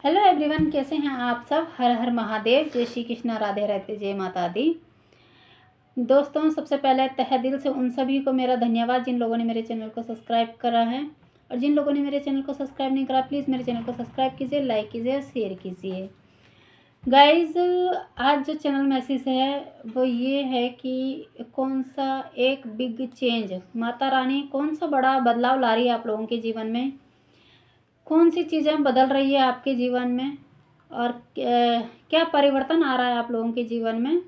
Hello everyone, कैसे हैं आप सब। हर हर महादेव, जय श्री कृष्णा, राधे राधे, जय माता दी। दोस्तों, सबसे पहले तहे दिल से उन सभी को मेरा धन्यवाद जिन लोगों ने मेरे चैनल को सब्सक्राइब करा है, और जिन लोगों ने मेरे चैनल को सब्सक्राइब नहीं करा प्लीज़ मेरे चैनल को सब्सक्राइब कीजिए, लाइक कीजिए और शेयर कीजिए। गाइज, आज जो चैनल मैसेज है वो ये है कि कौन सा एक बिग चेंज माता रानी कौन सा बड़ा बदलाव ला रही है आप लोगों के जीवन में, कौन सी चीज़ें बदल रही है आपके जीवन में, और क्या परिवर्तन आ रहा है आप लोगों के जीवन में।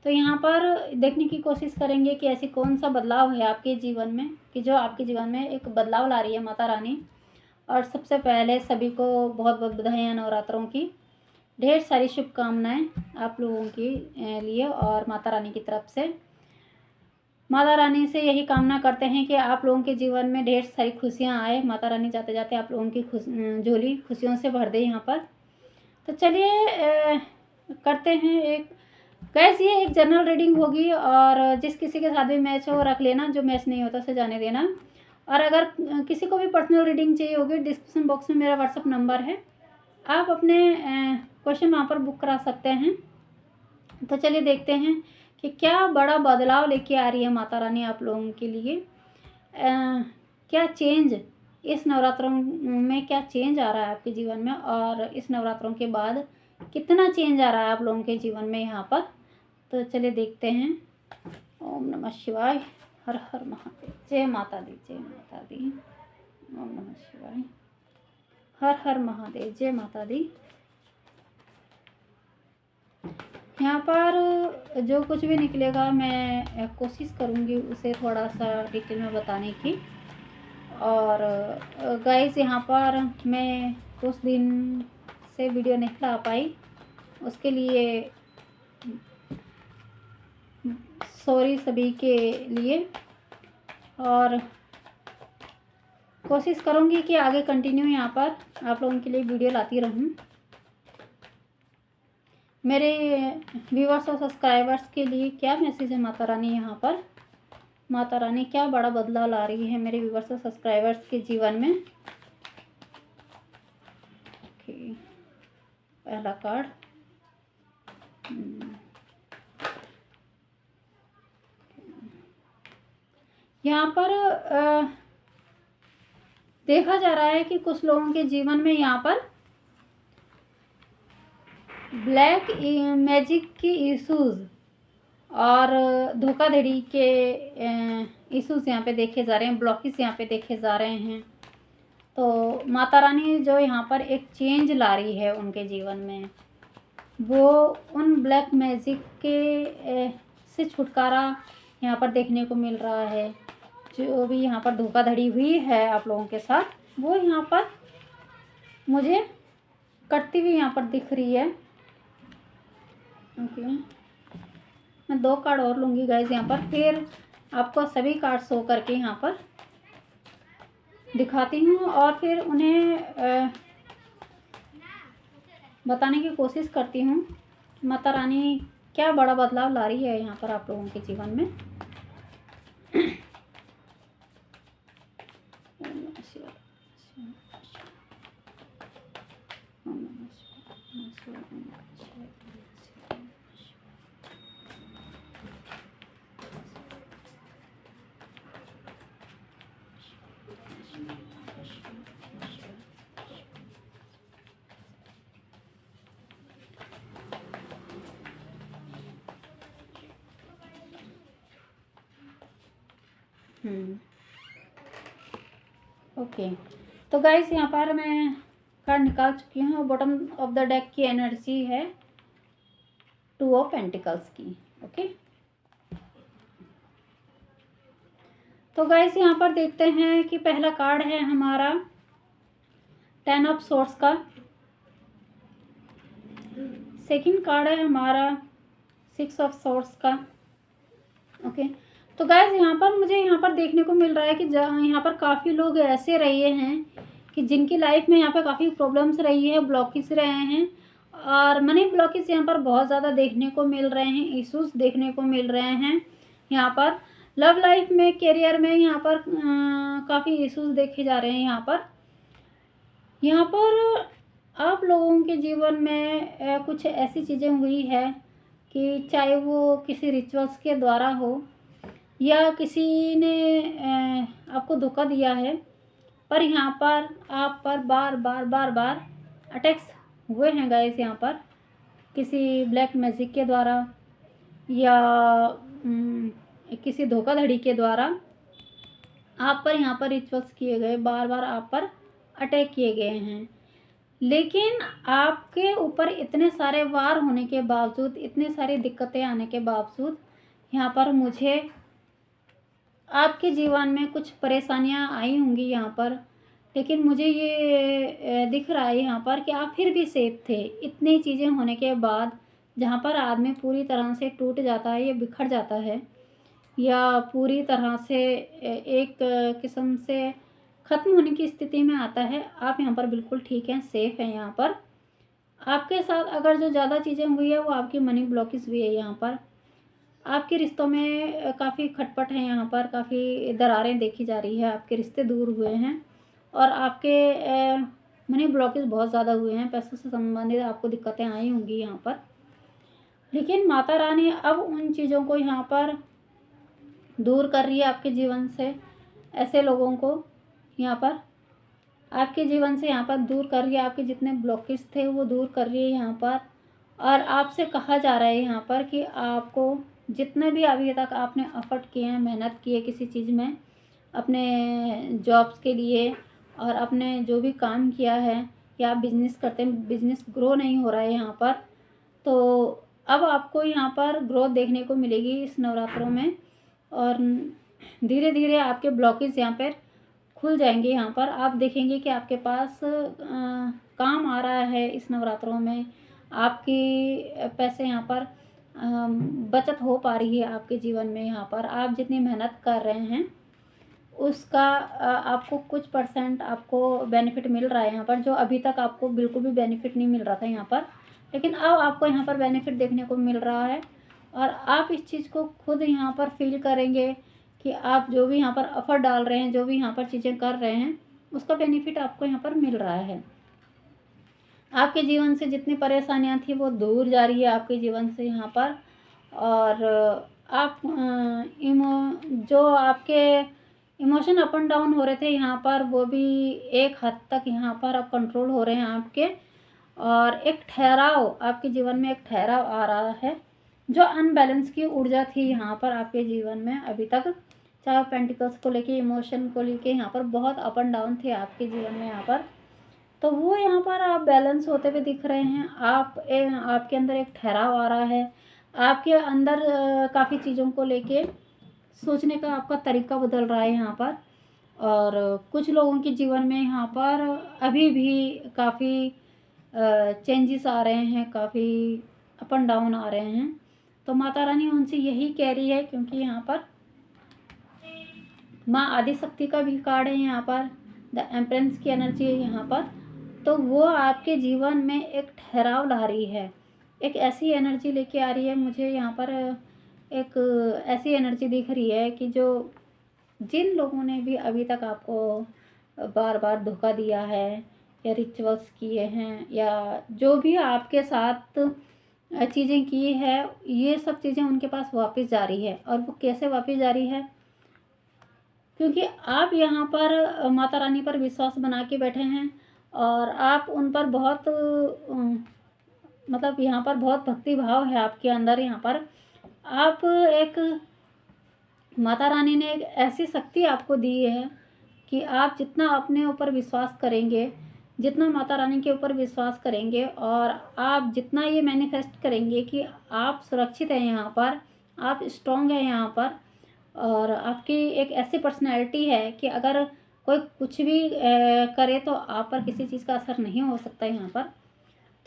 तो यहाँ पर देखने की कोशिश करेंगे कि ऐसी कौन सा बदलाव है आपके जीवन में कि जो आपके जीवन में एक बदलाव ला रही है माता रानी। और सबसे पहले सभी को बहुत बहुत बधाइयाँ नवरात्रों की, ढेर सारी शुभकामनाएं आप लोगों के लिए और माता रानी की तरफ से। माता रानी से यही कामना करते हैं कि आप लोगों के जीवन में ढेर सारी खुशियां आए। माता रानी जाते जाते आप लोगों की झोली खुशियों से भर दे यहाँ पर। तो चलिए करते हैं एक गैस, ये एक जनरल रीडिंग होगी, और जिस किसी के साथ भी मैच हो रख लेना, जो मैच नहीं होता उसे जाने देना। और अगर किसी को भी पर्सनल रीडिंग चाहिए होगी, डिस्क्रिप्शन बॉक्स में मेरा व्हाट्सअप नंबर है, आप अपने क्वेश्चन वहाँ पर बुक करा सकते हैं। तो चलिए देखते हैं कि क्या बड़ा बदलाव लेके आ रही है माता रानी आप लोगों के लिए। क्या चेंज इस नवरात्रों में, क्या चेंज आ रहा है आपके जीवन में, और इस नवरात्रों के बाद कितना चेंज आ रहा है आप लोगों के जीवन में यहाँ पर। तो चलिए देखते हैं। ओम नमः शिवाय, हर हर महादेव, जय माता दी, जय माता दी। ओम नमः शिवाय, हर हर महादेव, जय माता दी। यहाँ पर जो कुछ भी निकलेगा मैं कोशिश करूँगी उसे थोड़ा सा डिटेल में बताने की। और गाइस, यहाँ पर मैं कुछ दिन से वीडियो नहीं ला पाई, उसके लिए सॉरी सभी के लिए, और कोशिश करूँगी कि आगे कंटिन्यू यहाँ पर आप लोगों के लिए वीडियो लाती रहूँ। मेरे व्यूवर्स और सब्सक्राइबर्स के लिए क्या मैसेज है माता रानी यहाँ पर, माता रानी क्या बड़ा बदलाव ला रही है मेरे व्यूवर्स और सब्सक्राइबर्स के जीवन में। ओके, पहला कार्ड, यहाँ पर देखा जा रहा है कि कुछ लोगों के जीवन में यहाँ पर ब्लैक मैजिक की इश्यूज और धोखाधड़ी के इश्यूज यहाँ पे देखे जा रहे हैं, ब्लॉकेज यहाँ पे देखे जा रहे हैं। तो माता रानी जो यहाँ पर एक चेंज ला रही है उनके जीवन में, वो उन ब्लैक मैजिक के से छुटकारा यहाँ पर देखने को मिल रहा है। जो भी यहाँ पर धोखाधड़ी हुई है आप लोगों के साथ, वो यहाँ पर मुझे कटती हुई यहाँ पर दिख रही है। ओके, मैं 2 कार्ड और लूँगी गाइज यहाँ पर, फिर आपको सभी कार्ड शो करके यहाँ पर दिखाती हूँ, और फिर उन्हें बताने की कोशिश करती हूँ माता रानी क्या बड़ा बदलाव ला रही है यहाँ पर आप लोगों के जीवन में। ओके, तो गाइस यहाँ पर मैं कार्ड निकाल चुकी हूँ। बॉटम ऑफ द डेक की एनर्जी है 2 ऑफ पेंटिकल्स की। ओके, तो गाइस यहाँ पर देखते हैं कि पहला कार्ड है हमारा 10 ऑफ सोर्ड्स का, सेकंड कार्ड है हमारा 6 ऑफ सोर्ड्स का। ओके, तो गाइस यहाँ पर मुझे यहाँ पर देखने को मिल रहा है कि यहाँ पर काफ़ी लोग ऐसे रहे हैं कि जिनकी लाइफ में यहाँ पर काफ़ी प्रॉब्लम्स रही है, ब्लॉकेज रहे हैं, और मनी ब्लॉकेज यहाँ पर बहुत ज़्यादा देखने को मिल रहे हैं, इश्यूज देखने को मिल रहे हैं। यहाँ पर लव लाइफ में, करियर में यहाँ पर काफ़ी इश्यूज देखे जा रहे हैं। यहाँ पर आप लोगों लोगों के जीवन में कुछ ऐसी चीज़ें हुई है कि चाहे वो किसी रिचुअल्स के द्वारा हो या किसी ने आपको धोखा दिया है, पर यहाँ पर आप पर बार बार बार बार अटैक्स हुए हैं गाइस। यहाँ पर किसी ब्लैक मैजिक के द्वारा या किसी धोखाधड़ी के द्वारा आप पर यहाँ पर रिचुअल्स किए गए, बार बार आप पर अटैक किए गए हैं। लेकिन आपके ऊपर इतने सारे वार होने के बावजूद, इतनी सारी दिक्कतें आने के बावजूद, यहाँ पर मुझे आपके जीवन में कुछ परेशानियाँ आई होंगी यहाँ पर, लेकिन मुझे ये दिख रहा है यहाँ पर कि आप फिर भी सेफ थे। इतनी चीज़ें होने के बाद जहाँ पर आदमी पूरी तरह से टूट जाता है या बिखर जाता है या पूरी तरह से एक किस्म से ख़त्म होने की स्थिति में आता है, आप यहाँ पर बिल्कुल ठीक हैं, सेफ़ हैं। यहाँ पर आपके साथ अगर जो ज़्यादा चीज़ें हुई है वो आपकी मनी ब्लॉकेज हुई है। यहाँ पर आपके रिश्तों में काफ़ी खटपट है, यहाँ पर काफ़ी दरारें देखी जा रही है, आपके रिश्ते दूर हुए हैं और आपके मनी ब्लॉकेज बहुत ज़्यादा हुए हैं, पैसों से संबंधित आपको दिक्कतें आई होंगी यहाँ पर। लेकिन माता रानी अब उन चीज़ों को यहाँ पर दूर कर रही है आपके जीवन से। ऐसे लोगों को यहाँ पर आपके जीवन से यहाँ पर दूर कर रही है, आपके जितने ब्लॉकेज थे वो दूर कर रही है यहाँ पर। और आपसे कहा जा रहा है यहाँ पर कि आपको जितने भी अभी तक आपने एफर्ट किए हैं, मेहनत की है किसी चीज़ में, अपने जॉब्स के लिए और अपने जो भी काम किया है या आप बिज़नेस करते हैं, बिज़नेस ग्रो नहीं हो रहा है यहाँ पर, तो अब आपको यहाँ पर ग्रोथ देखने को मिलेगी इस नवरात्रों में। और धीरे धीरे आपके ब्लॉकेज यहाँ पर खुल जाएंगे। यहाँ पर आप देखेंगे कि आपके पास काम आ रहा है इस नवरात्रों में, आपकी पैसे यहाँ पर बचत हो पा रही है आपके जीवन में। यहाँ पर आप जितनी मेहनत कर रहे हैं उसका आपको कुछ परसेंट आपको बेनिफिट मिल रहा है यहाँ पर, जो अभी तक आपको बिल्कुल भी बेनिफिट नहीं मिल रहा था यहाँ पर, लेकिन अब आपको यहाँ पर बेनिफिट देखने को मिल रहा है। और आप इस चीज़ को खुद यहाँ पर फील करेंगे कि आप जो भी यहाँ पर एफर्ट डाल रहे हैं, जो भी यहाँ पर चीज़ें कर रहे हैं, उसका बेनिफिट आपको यहाँ पर मिल रहा है। आपके जीवन से जितनी परेशानियाँ थी वो दूर जा रही है आपके जीवन से यहाँ पर। और आप जो आपके इमोशन अप एंड डाउन हो रहे थे यहाँ पर, वो भी एक हद तक यहाँ पर अब कंट्रोल हो रहे हैं आपके। और एक ठहराव आपके जीवन में, एक ठहराव आ रहा है। जो अनबैलेंस की ऊर्जा थी यहाँ पर आपके जीवन में अभी तक, चाहे पेंटिकल्स को लेके, इमोशन को लेके, यहाँ पर बहुत अप एंड डाउन थे आपके जीवन में यहाँ पर, तो वो यहाँ पर आप बैलेंस होते हुए दिख रहे हैं। आपके अंदर एक ठहराव आ रहा है, आपके अंदर काफ़ी चीज़ों को लेके सोचने का आपका तरीका बदल रहा है यहाँ पर। और कुछ लोगों के जीवन में यहाँ पर अभी भी काफ़ी चेंजेस आ रहे हैं, काफ़ी अप एंड डाउन आ रहे हैं। तो माता रानी उनसे यही कह रही है, क्योंकि यहाँ पर माँ आदिशक्ति का भी कार्ड है यहाँ पर, द एम्प्रेंस की एनर्जी है यहाँ पर, तो वो आपके जीवन में एक ठहराव ला रही है, एक ऐसी एनर्जी लेके आ रही है। मुझे यहाँ पर एक ऐसी एनर्जी दिख रही है कि जो जिन लोगों ने भी अभी तक आपको बार बार धोखा दिया है या रिचुअल्स किए हैं या जो भी आपके साथ चीज़ें की है, ये सब चीज़ें उनके पास वापस जा रही है। और वो कैसे वापस जा रही है? क्योंकि आप यहाँ पर माता रानी पर विश्वास बना के बैठे हैं और आप उन पर बहुत मतलब यहाँ पर बहुत भक्ति भाव है आपके अंदर। यहाँ पर आप एक माता रानी ने एक ऐसी शक्ति आपको दी है कि आप जितना अपने ऊपर विश्वास करेंगे, जितना माता रानी के ऊपर विश्वास करेंगे और आप जितना ये मैनिफेस्ट करेंगे कि आप सुरक्षित हैं यहाँ पर, आप स्ट्रॉन्ग हैं यहाँ पर, और आपकी एक ऐसी पर्सनैलिटी है कि अगर कोई कुछ भी करे तो आप पर किसी चीज़ का असर नहीं हो सकता यहाँ पर।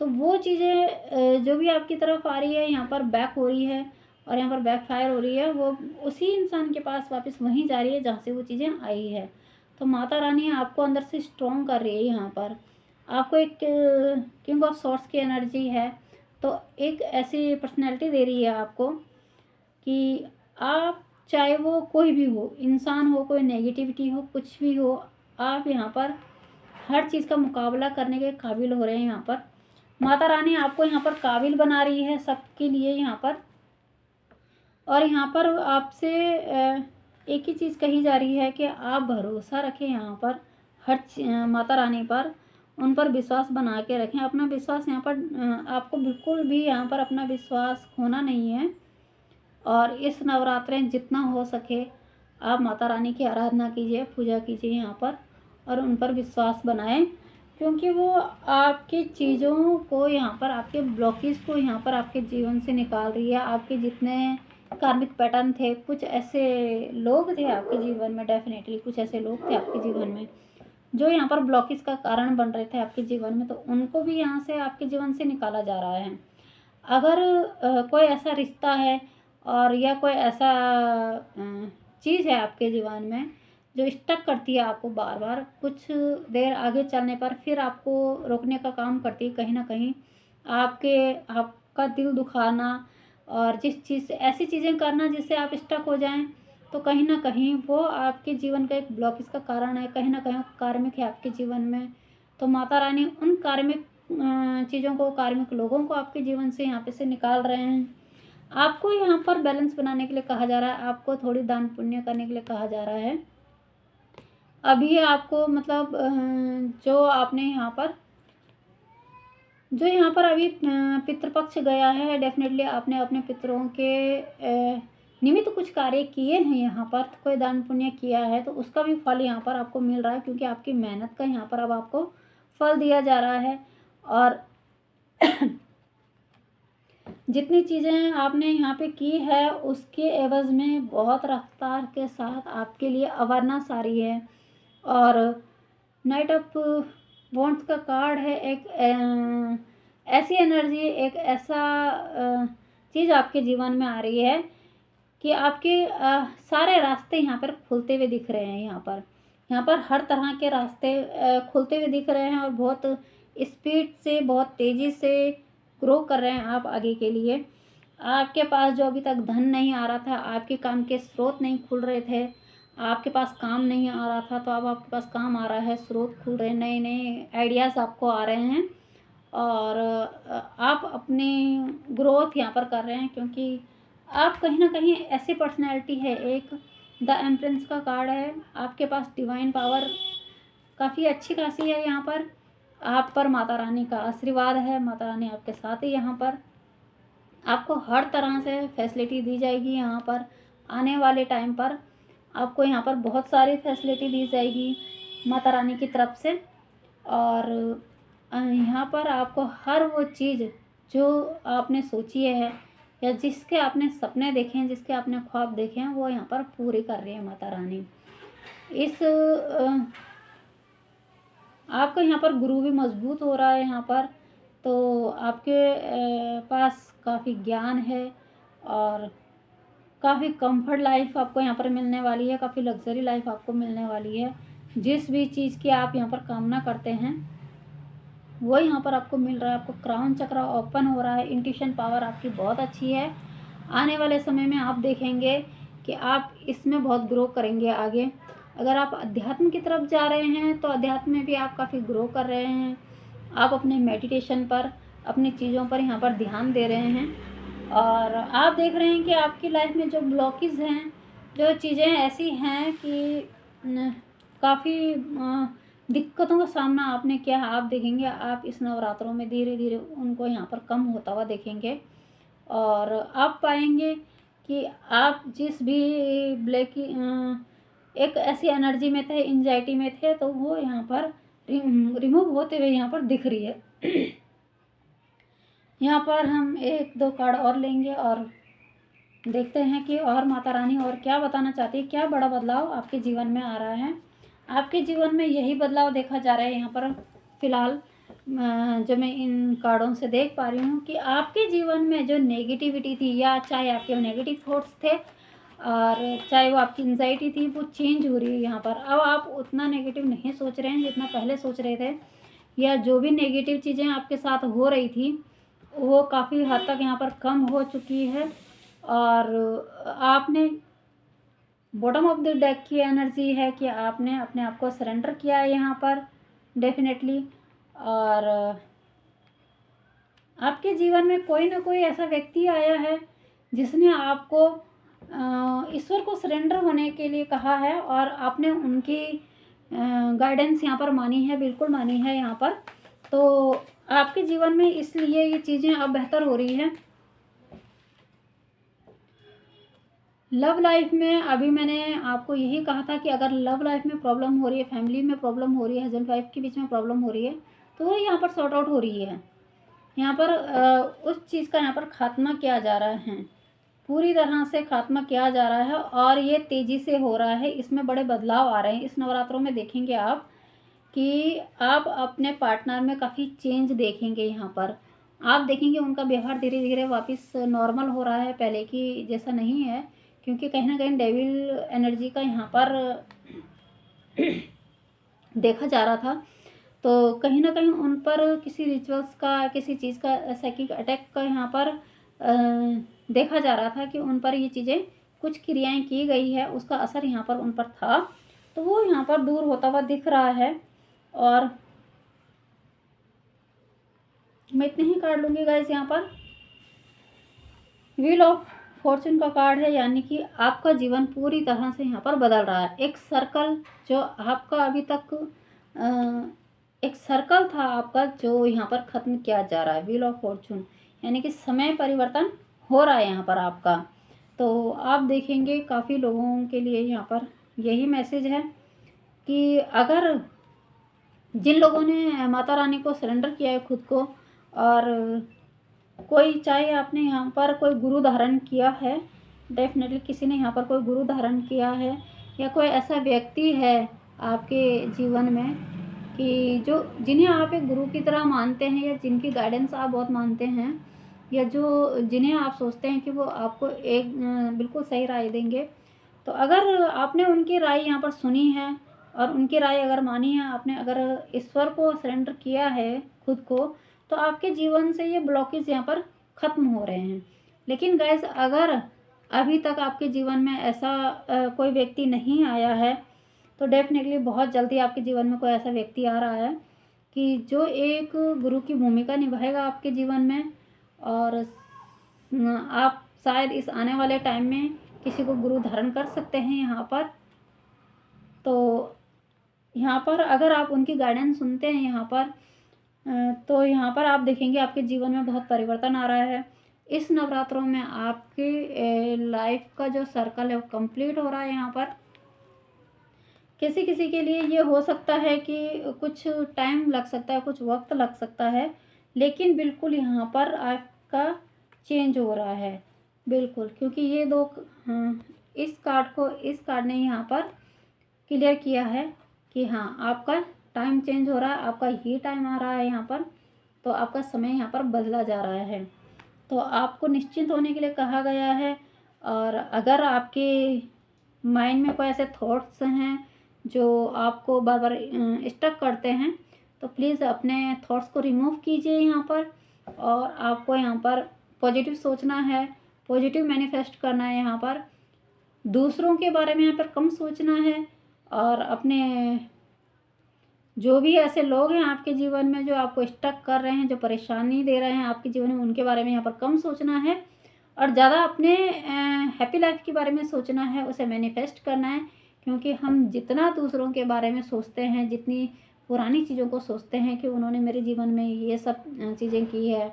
तो वो चीज़ें जो भी आपकी तरफ आ रही है यहाँ पर बैक हो रही है और यहाँ पर बैक फायर हो रही है, वो उसी इंसान के पास वापस वहीं जा रही है जहाँ से वो चीज़ें आई है। तो माता रानी आपको अंदर से स्ट्रॉन्ग कर रही है यहाँ पर। आपको एक किंग ऑफ सॉर्ड्स की एनर्जी है, तो एक ऐसी पर्सनैलिटी दे रही है आपको कि आप चाहे वो कोई भी हो, इंसान हो, कोई नेगेटिविटी हो, कुछ भी हो, आप यहाँ पर हर चीज़ का मुकाबला करने के काबिल हो रहे हैं यहाँ पर। माता रानी आपको यहाँ पर काबिल बना रही है सबके लिए यहाँ पर। और यहाँ पर आपसे एक ही चीज़ कही जा रही है कि आप भरोसा रखें यहाँ पर माता रानी पर, उन पर विश्वास बना के रखें। अपना विश्वास यहाँ पर आपको बिल्कुल भी यहाँ पर अपना विश्वास खोना नहीं है। और इस नवरात्रें जितना हो सके आप माता रानी की आराधना कीजिए, पूजा कीजिए यहाँ पर, और उन पर विश्वास बनाएं, क्योंकि वो आपकी चीज़ों को यहाँ पर, आपके ब्लॉकेज को यहाँ पर आपके जीवन से निकाल रही है। आपके जितने कार्मिक पैटर्न थे, कुछ ऐसे लोग थे आपके जीवन में, डेफिनेटली कुछ ऐसे लोग थे आपके जीवन में जो यहाँ पर ब्लॉकेज का कारण बन रहे थे आपके जीवन में, तो उनको भी यहाँ से आपके जीवन से निकाला जा रहा है। अगर कोई ऐसा रिश्ता है और या कोई ऐसा चीज़ है आपके जीवन में जो स्टक करती है आपको बार बार, कुछ देर आगे चलने पर फिर आपको रोकने का काम करती है, कहीं ना कहीं आपका दिल दुखाना और जिस चीज़ से ऐसी चीज़ें करना जिससे आप स्टक हो जाएं, तो कहीं ना कहीं वो आपके जीवन का एक ब्लॉकेज का कारण है, कहीं ना कहीं कार्मिक है आपके जीवन में। तो माता रानी उन कार्मिक चीज़ों को, कार्मिक लोगों को आपके जीवन से यहाँ पे से निकाल रहे हैं। आपको यहाँ पर बैलेंस बनाने के लिए कहा जा रहा है, आपको थोड़ी दान पुण्य करने के लिए कहा जा रहा है। अभी आपको मतलब जो यहाँ पर अभी पितृपक्ष गया है, डेफिनेटली आपने अपने पितरों के निमित्त कुछ कार्य किए हैं, यहाँ पर कोई दान पुण्य किया है, तो उसका भी फल यहाँ पर आपको मिल रहा है, क्योंकि आपकी मेहनत का यहाँ पर अब आपको फल दिया जा रहा है। और जितनी चीज़ें आपने यहाँ पे की है उसके एवज में बहुत रफ्तार के साथ आपके लिए अवेयरनेस आ रही है। और नाइट ऑफ वॉन्ड्स का कार्ड है, एक ऐसी एनर्जी, एक ऐसा चीज़ आपके जीवन में आ रही है कि आपके सारे रास्ते यहाँ पर खुलते हुए दिख रहे हैं। यहाँ पर हर तरह के रास्ते खुलते हुए दिख रहे हैं और बहुत स्पीड से, बहुत तेज़ी से ग्रो कर रहे हैं आप आगे के लिए। आपके पास जो अभी तक धन नहीं आ रहा था, आपके काम के स्रोत नहीं खुल रहे थे, आपके पास काम नहीं आ रहा था, तो अब आपके पास काम आ रहा है, स्रोत खुल रहे हैं, नए नए आइडियाज़ आपको आ रहे हैं और आप अपनी ग्रोथ यहाँ पर कर रहे हैं, क्योंकि आप कहीं ना कहीं ऐसी पर्सनैलिटी है। एक द एम्प्रेंस का कार्ड है, आपके पास डिवाइन पावर काफ़ी अच्छी खासी है। यहाँ पर आप पर माता रानी का आशीर्वाद है, माता रानी आपके साथ ही यहाँ पर आपको हर तरह से फैसिलिटी दी जाएगी। यहाँ पर आने वाले टाइम पर आपको यहाँ पर बहुत सारी फैसिलिटी दी जाएगी माता रानी की तरफ से। और यहाँ पर आपको हर वो चीज़ जो आपने सोची है या जिसके आपने सपने देखे हैं, जिसके आपने ख्वाब देखे हैं, वो यहाँ पर पूरी कर रही है माता रानी। इस आपका यहाँ पर गुरु भी मजबूत हो रहा है यहाँ पर, तो आपके पास काफ़ी ज्ञान है और काफ़ी कंफर्ट लाइफ आपको यहाँ पर मिलने वाली है, काफ़ी लग्जरी लाइफ आपको मिलने वाली है। जिस भी चीज़ की आप यहाँ पर कामना करते हैं वो यहाँ पर आपको मिल रहा है। आपको क्राउन चक्र ओपन हो रहा है, इंट्यूशन पावर आपकी बहुत अच्छी है। आने वाले समय में आप देखेंगे कि आप इसमें बहुत ग्रो करेंगे आगे। अगर आप अध्यात्म की तरफ जा रहे हैं तो अध्यात्म में भी आप काफ़ी ग्रो कर रहे हैं। आप अपने मेडिटेशन पर, अपनी चीज़ों पर यहाँ पर ध्यान दे रहे हैं और आप देख रहे हैं कि आपकी लाइफ में जो ब्लॉकेज हैं, जो चीज़ें ऐसी हैं कि काफ़ी दिक्कतों का सामना आपने किया है, आप देखेंगे आप इस नवरात्रों में धीरे धीरे उनको यहाँ पर कम होता हुआ देखेंगे। और आप पाएंगे कि आप जिस भी एक ऐसी एनर्जी में थे, एंजाइटी में थे, तो वो यहाँ पर रिमूव होते हुए यहाँ पर दिख रही है। यहाँ पर हम एक दो कार्ड और लेंगे और देखते हैं कि और माता रानी और क्या बताना चाहती है, क्या बड़ा बदलाव आपके जीवन में आ रहा है। आपके जीवन में यही बदलाव देखा जा रहा है यहाँ पर फिलहाल, जो मैं इन कार्डों से देख पा रही हूँ कि आपके जीवन में जो नेगेटिविटी थी, या चाहे आपके नेगेटिव थॉट्स थे और चाहे वो आपकी एंजाइटी थी, वो चेंज हो रही है यहाँ पर। अब आप उतना नेगेटिव नहीं सोच रहे हैं जितना पहले सोच रहे थे, या जो भी नेगेटिव चीज़ें आपके साथ हो रही थी वो काफ़ी हद तक यहाँ पर कम हो चुकी है। और आपने बॉटम ऑफ द डेक की एनर्जी है कि आपने अपने आप को सरेंडर किया है यहाँ पर डेफिनेटली। और आपके जीवन में कोई ना कोई ऐसा व्यक्ति आया है जिसने आपको ईश्वर को सरेंडर होने के लिए कहा है, और आपने उनकी गाइडेंस यहाँ पर मानी है, बिल्कुल मानी है यहाँ पर। तो आपके जीवन में इसलिए ये चीज़ें अब बेहतर हो रही हैं। लव लाइफ में अभी मैंने आपको यही कहा था कि अगर लव लाइफ में प्रॉब्लम हो रही है, फैमिली में प्रॉब्लम हो रही है, हस्बैंड वाइफ के बीच में प्रॉब्लम हो रही है, तो वो यहाँ पर सॉर्ट आउट हो रही है। यहाँ पर उस चीज़ का यहाँ पर खात्मा किया जा रहा है, पूरी तरह से खात्मा किया जा रहा है, और ये तेज़ी से हो रहा है। इसमें बड़े बदलाव आ रहे हैं। इस नवरात्रों में देखेंगे आप कि आप अपने पार्टनर में काफ़ी चेंज देखेंगे। यहाँ पर आप देखेंगे उनका व्यवहार धीरे धीरे वापस नॉर्मल हो रहा है, पहले की जैसा नहीं है, क्योंकि कहीं ना कहीं डेविल एनर्जी का यहाँ पर देखा जा रहा था। तो कहीं ना कहीं उन पर किसी रिचुअल्स का, किसी चीज़ का, साइकिक अटैक का यहाँ पर देखा जा रहा था कि उन पर ये चीज़ें, कुछ क्रियाएं की गई है, उसका असर यहाँ पर उन पर था। तो वो यहाँ पर दूर होता हुआ दिख रहा है। और मैं इतने ही कार्ड लूँगी गाइस। यहाँ पर व्हील ऑफ फॉर्चून का कार्ड है, यानी कि आपका जीवन पूरी तरह से यहाँ पर बदल रहा है। एक सर्कल जो आपका अभी तक एक सर्कल था आपका, जो यहाँ पर ख़त्म किया जा रहा है। व्हील ऑफ फॉर्चून यानी कि समय परिवर्तन हो रहा है यहाँ पर आपका। तो आप देखेंगे काफ़ी लोगों के लिए यहाँ पर यही मैसेज है कि अगर जिन लोगों ने माता रानी को सरेंडर किया है खुद को, और कोई, चाहे आपने यहाँ पर कोई गुरु धारण किया है, डेफिनेटली किसी ने यहाँ पर कोई गुरु धारण किया है, या कोई ऐसा व्यक्ति है आपके जीवन में कि जो, जिन्हें आप एक गुरु की तरह मानते हैं, या जिनकी गाइडेंस आप बहुत मानते हैं, या जो, जिन्हें आप सोचते हैं कि वो आपको एक बिल्कुल सही राय देंगे। तो अगर आपने उनकी राय यहाँ पर सुनी है, और उनकी राय अगर मानी है आपने, अगर ईश्वर को सरेंडर किया है खुद को, तो आपके जीवन से ये ब्लॉकेज यहाँ पर ख़त्म हो रहे हैं। लेकिन गाइस, अगर अभी तक आपके जीवन में ऐसा कोई व्यक्ति नहीं आया है, तो डेफिनेटली बहुत जल्दी आपके जीवन में कोई ऐसा व्यक्ति आ रहा है कि जो एक गुरु की भूमिका निभाएगा आपके जीवन में। और आप शायद इस आने वाले टाइम में किसी को गुरु धारण कर सकते हैं यहाँ पर। तो यहाँ पर अगर आप उनकी गाइडेंस सुनते हैं यहाँ पर, तो यहाँ पर आप देखेंगे आपके जीवन में बहुत परिवर्तन आ रहा है। इस नवरात्रों में आपके लाइफ का जो सर्कल है वो कंप्लीट हो रहा है। यहाँ पर किसी किसी के लिए ये हो सकता है कि कुछ टाइम लग सकता है, कुछ वक्त लग सकता है, लेकिन बिल्कुल यहाँ पर आपका चेंज हो रहा है, बिल्कुल। क्योंकि ये दो, इस कार्ड ने यहाँ पर क्लियर किया है कि हाँ, आपका टाइम चेंज हो रहा है, आपका ही टाइम आ रहा है यहाँ पर। तो आपका समय यहाँ पर बदला जा रहा है। तो आपको निश्चिंत होने के लिए कहा गया है। और अगर आपके माइंड में कोई ऐसे थॉट्स हैं जो आपको बार बार स्टक करते हैं, तो प्लीज़ अपने थॉट्स को रिमूव कीजिए यहाँ पर। और आपको यहाँ पर पॉजिटिव सोचना है, पॉजिटिव मैनिफेस्ट करना है यहाँ पर। दूसरों के बारे में यहाँ पर कम सोचना है, और अपने जो भी ऐसे लोग हैं आपके जीवन में जो आपको स्टक कर रहे हैं, जो परेशानी दे रहे हैं आपके जीवन में, उनके बारे में यहाँ पर कम सोचना है, और ज़्यादा अपने हैप्पी लाइफ के बारे में सोचना है, उसे मैनिफेस्ट करना है। क्योंकि हम जितना दूसरों के बारे में सोचते हैं, जितनी पुरानी चीज़ों को सोचते हैं कि उन्होंने मेरे जीवन में ये सब चीज़ें की है,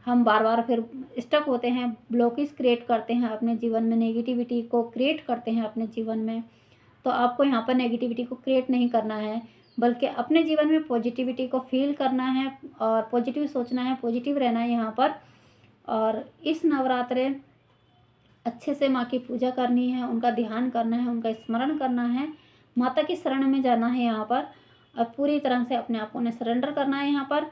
हम बार बार फिर स्टक होते हैं, ब्लॉकेज क्रिएट करते हैं अपने जीवन में, नेगेटिविटी को क्रिएट करते हैं अपने जीवन में। तो आपको यहाँ पर नेगेटिविटी को क्रिएट नहीं करना है, बल्कि अपने जीवन में पॉजिटिविटी को फील करना है, और पॉजिटिव सोचना है, पॉजिटिव रहना है यहाँ पर। और इस नवरात्रे अच्छे से माँ की पूजा करनी है, उनका ध्यान करना है, उनका स्मरण करना है, माता की शरण में जाना है यहाँ पर, और पूरी तरह से अपने आप को उन्हें सरेंडर करना है यहाँ पर।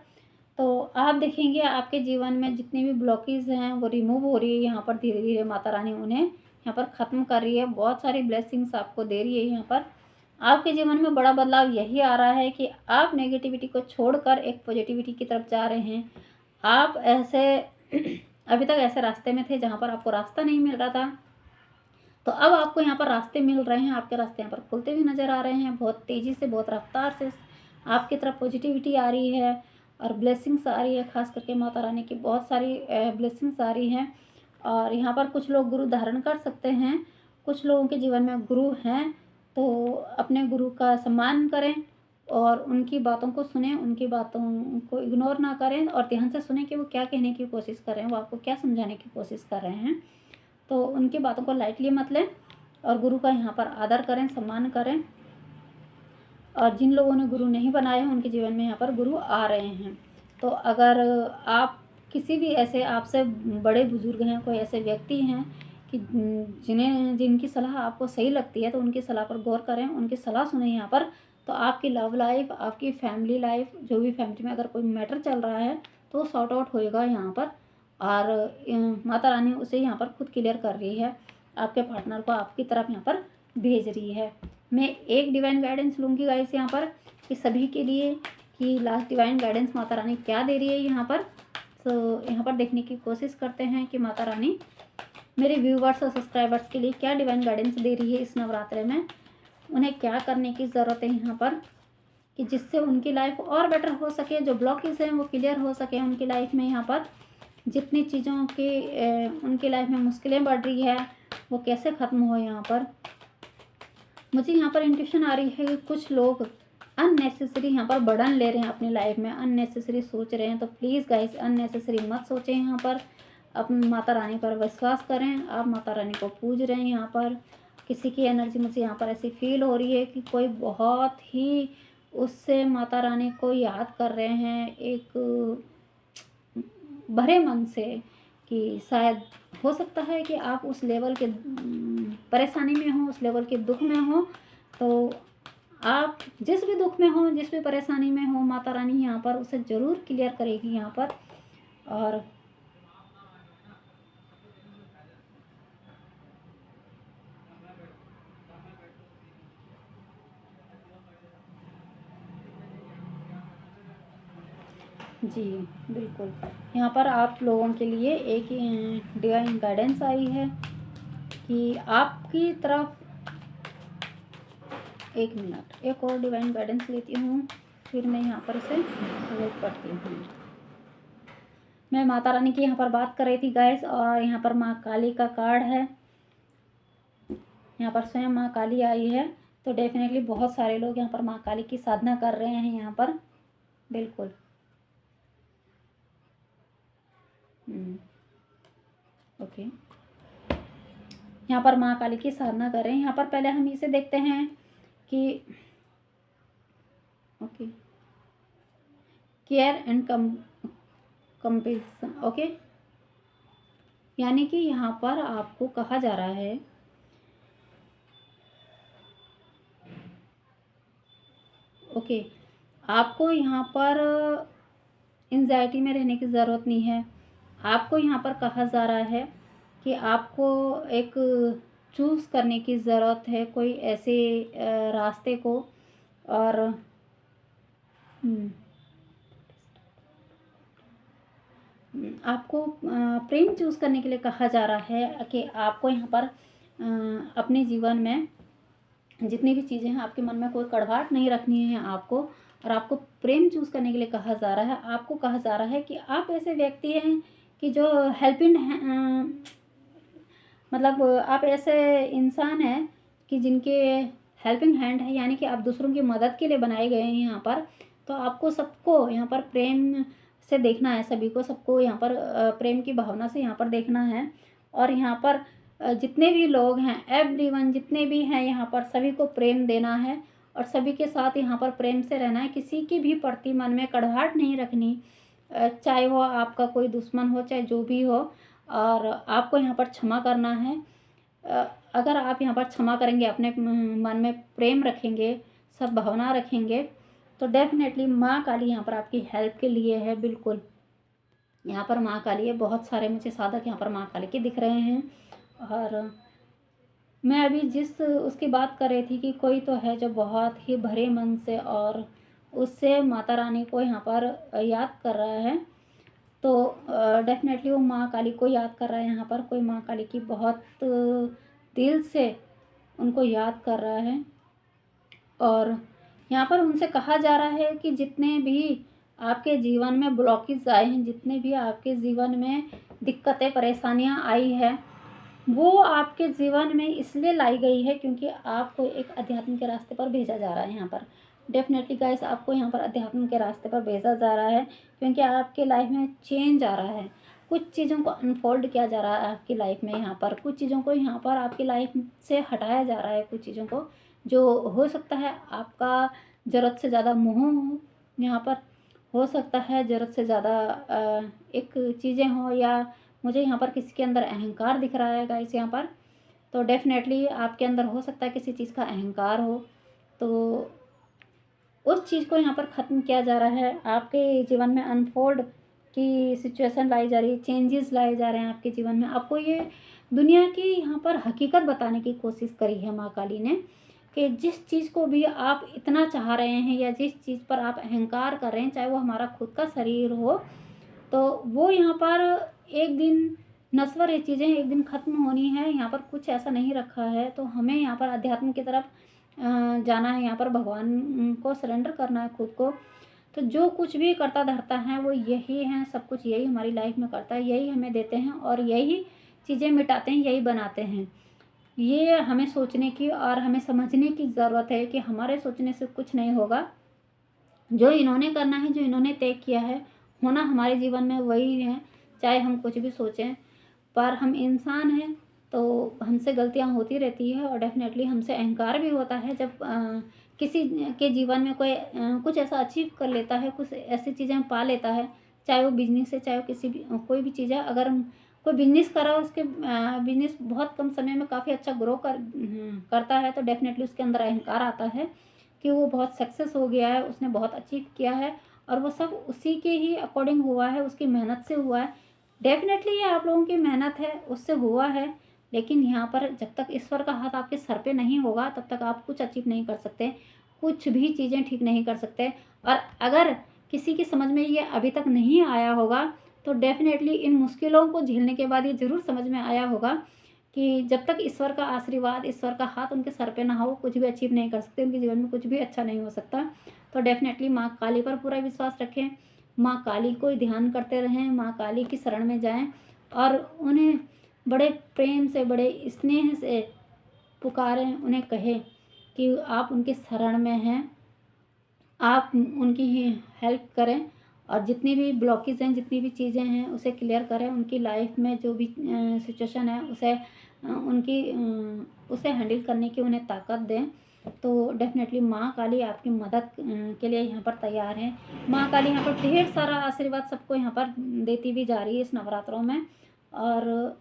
तो आप देखेंगे आपके जीवन में जितनी भी ब्लॉकेज हैं वो रिमूव हो रही है यहाँ पर। धीरे धीरे माता रानी उन्हें यहाँ पर ख़त्म कर रही है, बहुत सारी ब्लेसिंग्स आपको दे रही है यहाँ पर। आपके जीवन में बड़ा बदलाव यही आ रहा है कि आप नेगेटिविटी को छोड़कर एक पॉजिटिविटी की तरफ जा रहे हैं। आप ऐसे अभी तक ऐसे रास्ते में थे जहाँ पर आपको रास्ता नहीं मिल रहा था, तो अब आपको यहाँ पर रास्ते मिल रहे हैं। आपके रास्ते यहाँ पर खुलते हुए नज़र आ रहे हैं, बहुत तेज़ी से, बहुत रफ्तार से आपकी तरफ पॉजिटिविटी आ रही है। और ब्लेसिंग्स आ रही है, खास करके माता रानी की बहुत सारी ब्लेसिंग्स आ रही हैं। और यहाँ पर कुछ लोग गुरु धारण कर सकते हैं, कुछ लोगों के जीवन में गुरु हैं, तो अपने गुरु का सम्मान करें और उनकी बातों को सुनें, उनकी बातों को इग्नोर ना करें और ध्यान से सुनें कि वो क्या कहने की कोशिश कर रहे हैं, वो आपको क्या समझाने की कोशिश कर रहे हैं। तो उनकी बातों को लाइटली मत लें और गुरु का यहाँ पर आदर करें, सम्मान करें। और जिन लोगों ने गुरु नहीं बनाए हैं उनके जीवन में यहाँ पर गुरु आ रहे हैं। तो अगर आप किसी भी ऐसे आपसे बड़े बुजुर्ग हैं, कोई ऐसे व्यक्ति हैं कि जिनकी सलाह आपको सही लगती है, तो उनकी सलाह पर गौर करें, उनकी सलाह सुने यहाँ पर। तो आपकी लव लाइफ, आपकी फैमिली लाइफ, जो भी फैमिली में अगर कोई मैटर चल रहा है तो वो सॉर्ट आउट होएगा यहाँ पर। और माता रानी उसे यहाँ पर खुद क्लियर कर रही है, आपके पार्टनर को आपकी तरफ यहाँ पर भेज रही है। मैं एक डिवाइन गाइडेंस लूँगी गाइस यहाँ पर कि सभी के लिए, कि last divine guidance Mata Rani क्या दे रही है यहाँ पर। तो यहाँ पर देखने की कोशिश करते हैं कि माता रानी मेरे व्यूवर्स और सब्सक्राइबर्स के लिए क्या डिवाइन गाइडेंस दे रही है इस नवरात्रे में। उन्हें क्या करने की ज़रूरत है यहाँ पर कि जिससे उनकी लाइफ और बेटर हो सके, जो ब्लॉकेज हैं वो क्लियर हो सके उनकी लाइफ में। यहाँ पर जितनी चीज़ों की उनकी लाइफ में मुश्किलें बढ़ रही है वो कैसे ख़त्म हो। यहाँ पर मुझे यहाँ पर इंट्यूशन आ रही है कि कुछ लोग अननेसेसरी यहाँ पर बर्डन ले रहे हैं अपनी लाइफ में, अननेसेसरी सोच रहे हैं। तो प्लीज़ गाइस अननेसेसरी मत सोचें, यहाँ पर अपनी माता रानी पर विश्वास करें। आप माता रानी को पूज रहे हैं। यहाँ पर किसी की एनर्जी मुझे यहाँ पर ऐसी फील हो रही है कि कोई बहुत ही उससे माता रानी को याद कर रहे हैं एक भरे मन से, कि शायद हो सकता है कि आप उस लेवल के परेशानी में हो, उस लेवल के दुख में हो। तो आप जिस भी दुख में हो, जिस भी परेशानी में हो, माता रानी यहाँ पर उसे ज़रूर क्लियर करेगी यहाँ पर। और जी बिल्कुल, यहाँ पर आप लोगों के लिए एक डिवाइन गाइडेंस आई है कि आपकी तरफ, एक मिनट एक और डिवाइन गाइडेंस लेती हूँ, फिर मैं यहाँ पर इसे वेट करती हूँ। मैं माता रानी की यहाँ पर बात कर रही थी गाइस, और यहाँ पर माँ काली का कार्ड है। यहाँ पर स्वयं माँ काली आई है। तो डेफिनेटली बहुत सारे लोग यहाँ पर माँ काली की साधना कर रहे हैं यहाँ पर, बिल्कुल। ओके, यहाँ पर माँ काली की साधना कर रहे हैं। यहाँ पर पहले हम इसे देखते हैं कि okay, care and compulsion. Okay, यानी कि यहाँ पर आपको कहा जा रहा है ओके, आपको यहाँ पर एंजाइटी में रहने की ज़रूरत नहीं है। आपको यहाँ पर कहा जा रहा है कि आपको एक चूज़ करने की ज़रूरत है कोई ऐसे रास्ते को। और आपको प्रेम चूज़ करने के लिए कहा जा रहा है कि आपको यहाँ पर अपने जीवन में जितनी भी चीज़ें हैं, आपके मन में कोई कड़वाहट नहीं रखनी है आपको, और आपको प्रेम चूज़ करने के लिए कहा जा रहा है। आपको कहा जा रहा है कि आप ऐसे व्यक्ति हैं कि जो हेल्पिंग हैं, मतलब आप ऐसे इंसान हैं कि जिनके हेल्पिंग हैंड है, यानी कि आप दूसरों की मदद के लिए बनाए गए हैं यहाँ पर। तो आपको सबको यहाँ पर प्रेम से देखना है, सभी को, सबको यहाँ पर प्रेम की भावना से यहाँ पर देखना है। और यहाँ पर जितने भी लोग हैं, एवरीवन जितने भी हैं यहाँ पर, सभी को प्रेम देना है और सभी के साथ यहाँ पर प्रेम से रहना है। किसी की भी प्रति मन में कड़वाहट नहीं रखनी, चाहे वो आपका कोई दुश्मन हो, चाहे जो भी हो। और आपको यहाँ पर क्षमा करना है। अगर आप यहाँ पर क्षमा करेंगे, अपने मन में प्रेम रखेंगे, सद्भावना रखेंगे, तो डेफिनेटली माँ काली यहाँ पर आपकी हेल्प के लिए है। बिल्कुल, यहाँ पर माँ काली है। बहुत सारे मुझे साधक यहाँ पर माँ काली के दिख रहे हैं। और मैं अभी जिस उसकी बात कर रही थी कि कोई तो है जो बहुत ही भरे मन से और उससे माता रानी को यहाँ पर याद कर रहा है। तो डेफिनेटली वो माँ काली को याद कर रहा है। यहाँ पर कोई माँ काली की बहुत दिल से उनको याद कर रहा है। और यहाँ पर उनसे कहा जा रहा है कि जितने भी आपके जीवन में ब्लॉकेज आए हैं, जितने भी आपके जीवन में दिक्कतें परेशानियां आई है, वो आपके जीवन में इसलिए लाई गई है क्योंकि आपको एक अध्यात्म के रास्ते पर भेजा जा रहा है। यहाँ पर डेफिनेटली गाइस आपको यहाँ पर अध्यात्म के रास्ते पर भेजा जा रहा है क्योंकि आपके लाइफ में चेंज आ रहा है। कुछ चीज़ों को अनफोल्ड किया जा रहा है आपकी लाइफ में। यहाँ पर कुछ चीज़ों को यहाँ पर आपकी लाइफ से हटाया जा रहा है, कुछ चीज़ों को जो हो सकता है आपका ज़रूरत से ज़्यादा मोह हो, यहाँ पर हो सकता है ज़रूरत से ज़्यादा एक चीज़ें हो, या मुझे यहाँ पर किसी के अंदर अहंकार दिख रहा है गाइस यहाँ पर। तो डेफिनेटली आपके अंदर हो सकता है किसी चीज़ का अहंकार हो, तो उस चीज़ को यहाँ पर ख़त्म किया जा रहा है। आपके जीवन में अनफोल्ड की सिचुएशन लाई जा रही है, चेंजेस लाए जा रहे हैं आपके जीवन में। आपको ये दुनिया की यहाँ पर हकीकत बताने की कोशिश करी है माँ काली ने कि जिस चीज़ को भी आप इतना चाह रहे हैं या जिस चीज़ पर आप अहंकार कर रहे हैं, चाहे वो हमारा खुद का शरीर हो, तो वो यहाँ पर एक दिन नश्वर है, चीज़ें एक दिन ख़त्म होनी है। यहाँ पर कुछ ऐसा नहीं रखा है, तो हमें यहाँ पर अध्यात्म की तरफ जाना है, यहाँ पर भगवान को सरेंडर करना है खुद को। तो जो कुछ भी करता धरता है वो यही है, सब कुछ यही हमारी लाइफ में करता है, यही हमें देते हैं और यही चीज़ें मिटाते हैं, यही बनाते हैं। ये हमें सोचने की और हमें समझने की ज़रूरत है कि हमारे सोचने से कुछ नहीं होगा। जो इन्होंने करना है, जो इन्होंने तय किया है, होना हमारे जीवन में वही है, चाहे हम कुछ भी सोचें। पर हम इंसान हैं तो हमसे गलतियां होती रहती है और डेफिनेटली हमसे अहंकार भी होता है जब किसी के जीवन में कोई कुछ ऐसा अचीव कर लेता है, कुछ ऐसी चीज़ें पा लेता है, चाहे वो बिजनेस है, चाहे वो किसी भी कोई भी चीज़ है। अगर कोई बिजनेस कर रहा है, उसके बिजनेस बहुत कम समय में काफ़ी अच्छा ग्रो करता है, तो डेफिनेटली उसके अंदर अहंकार आता है कि वो बहुत सक्सेस हो गया है, उसने बहुत अचीव किया है और वो सब उसी के ही अकॉर्डिंग हुआ है, उसकी मेहनत से हुआ है। डेफिनेटली ये आप लोगों की मेहनत है, उससे हुआ है। लेकिन यहाँ पर जब तक ईश्वर का हाथ आपके सर पे नहीं होगा तब तक आप कुछ अचीव नहीं कर सकते, कुछ भी चीज़ें ठीक नहीं कर सकते। और अगर किसी की समझ में ये अभी तक नहीं आया होगा तो डेफिनेटली इन मुश्किलों को झेलने के बाद ये ज़रूर समझ में आया होगा कि जब तक ईश्वर का आशीर्वाद, ईश्वर का हाथ उनके सर पे ना हो, कुछ भी अचीव नहीं कर सकते, उनके जीवन में कुछ भी अच्छा नहीं हो सकता। तो डेफिनेटली माँ काली पर पूरा विश्वास रखें, माँ काली को ही ध्यान करते रहें, माँ काली की शरण में जाएं और उन्हें बड़े प्रेम से, बड़े स्नेह से पुकारें, उन्हें कहें कि आप उनके शरण में हैं, आप उनकी ही हेल्प करें और जितनी भी ब्लॉकेज हैं, जितनी भी चीज़ें हैं उसे क्लियर करें। उनकी लाइफ में जो भी सिचुएशन है उसे उसे हैंडल करने की उन्हें ताकत दें। तो डेफिनेटली माँ काली आपकी मदद के लिए यहाँ पर तैयार है। माँ काली यहाँ पर ढेर सारा आशीर्वाद सबको यहाँ पर देती भी जा रही है इस नवरात्रों में। और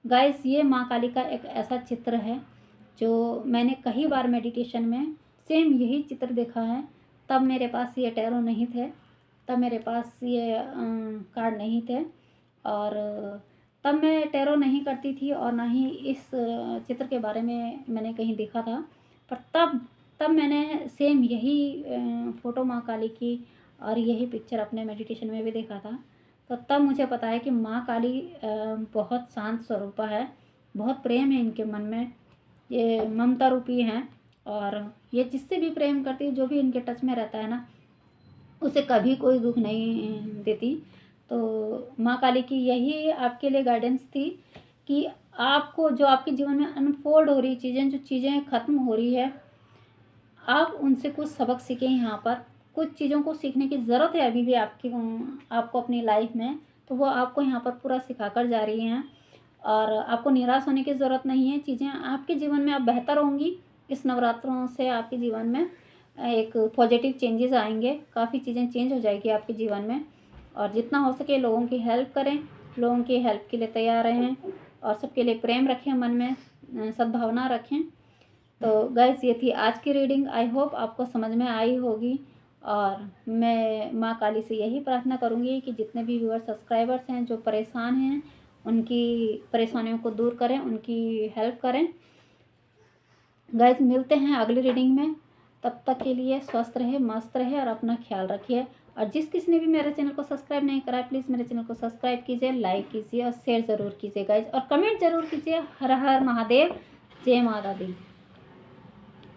गाइस ये माँ काली का एक ऐसा चित्र है जो मैंने कई बार मेडिटेशन में सेम यही चित्र देखा है। तब मेरे पास ये टैरो नहीं थे, तब मेरे पास ये कार्ड नहीं थे और तब मैं टैरो नहीं करती थी और ना ही इस चित्र के बारे में मैंने कहीं देखा था। पर तब मैंने सेम यही फ़ोटो माँ काली की और यही पिक्चर अपने मेडिटेशन में भी देखा था। तो तब मुझे पता है कि माँ काली बहुत शांत स्वरूपा है, बहुत प्रेम है इनके मन में, ये ममता रूपी हैं और ये जिससे भी प्रेम करती है, जो भी इनके टच में रहता है ना, उसे कभी कोई दुख नहीं देती। तो माँ काली की यही आपके लिए गाइडेंस थी कि आपको जो आपके जीवन में अनफोल्ड हो रही चीज़ें, जो चीज़ें ख़त्म हो रही है, आप उनसे कुछ सबक सीखें। यहाँ पर कुछ चीज़ों को सीखने की ज़रूरत है अभी भी आपको अपनी लाइफ में, तो वो आपको यहाँ पर पूरा सिखा कर जा रही हैं और आपको निराश होने की ज़रूरत नहीं है। चीज़ें आपके जीवन में अब बेहतर होंगी। इस नवरात्रों से आपके जीवन में एक पॉजिटिव चेंजेस आएंगे, काफ़ी चीज़ें चेंज हो जाएगी आपके जीवन में। और जितना हो सके लोगों की हेल्प करें, लोगों की हेल्प के लिए तैयार रहें और सबके लिए प्रेम रखें, मन में सद्भावना रखें। तो गाइस ये थी आज की रीडिंग। आई होप आपको समझ में आई होगी और मैं माँ काली से यही प्रार्थना करूँगी कि जितने भी व्यूअर सब्सक्राइबर्स हैं जो परेशान हैं, उनकी परेशानियों को दूर करें, उनकी हेल्प करें। गाइस मिलते हैं अगली रीडिंग में, तब तक के लिए स्वस्थ रहे, मस्त रहे और अपना ख्याल रखिए। और जिस किसी ने भी मेरे चैनल को सब्सक्राइब नहीं करा है, प्लीज़ मेरे चैनल को सब्सक्राइब कीजिए, लाइक कीजिए और शेयर ज़रूर कीजिए गाइस, और कमेंट ज़रूर कीजिए। हर हर महादेव, जय माता दी।